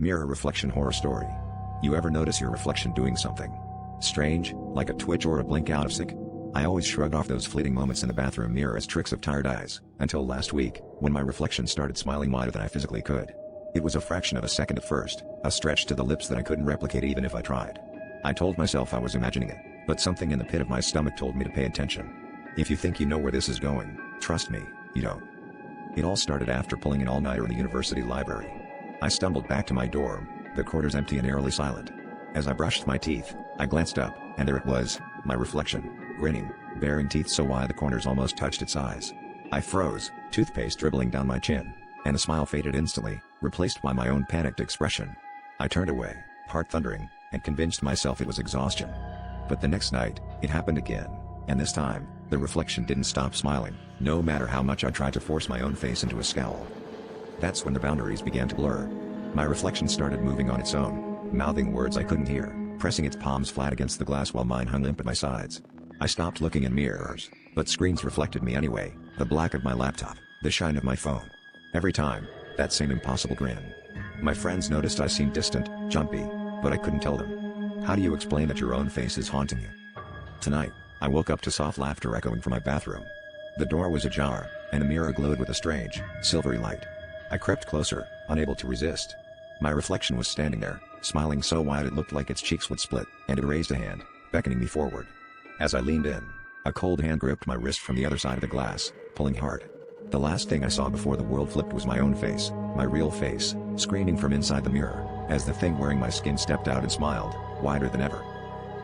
Mirror reflection horror story. You ever notice your reflection doing something strange, like a twitch or a blink out of sync? I always shrugged off those fleeting moments in the bathroom mirror as tricks of tired eyes, until last week, when my reflection started smiling wider than I physically could. It was a fraction of a second at first, a stretch to the lips that I couldn't replicate even if I tried. I told myself I was imagining it, but something in the pit of my stomach told me to pay attention. If you think you know where this is going, trust me, you don't. It all started after pulling an all-nighter in the university library. I stumbled back to my dorm, the corridors empty and eerily silent. As I brushed my teeth, I glanced up, and there it was, my reflection, grinning, baring teeth so wide the corners almost touched its eyes. I froze, toothpaste dribbling down my chin, and the smile faded instantly, replaced by my own panicked expression. I turned away, heart thundering, and convinced myself it was exhaustion. But the next night, it happened again, and this time, the reflection didn't stop smiling, no matter how much I tried to force my own face into a scowl. That's when the boundaries began to blur. My reflection started moving on its own, mouthing words I couldn't hear, pressing its palms flat against the glass while mine hung limp at my sides. I stopped looking in mirrors, but screens reflected me anyway, the black of my laptop, the shine of my phone. Every time, that same impossible grin. My friends noticed I seemed distant, jumpy, but I couldn't tell them. How do you explain that your own face is haunting you? Tonight, I woke up to soft laughter echoing from my bathroom. The door was ajar, and a mirror glowed with a strange, silvery light. I crept closer, unable to resist. My reflection was standing there, smiling so wide it looked like its cheeks would split, and it raised a hand, beckoning me forward. As I leaned in, a cold hand gripped my wrist from the other side of the glass, pulling hard. The last thing I saw before the world flipped was my own face, my real face, screaming from inside the mirror, as the thing wearing my skin stepped out and smiled, wider than ever.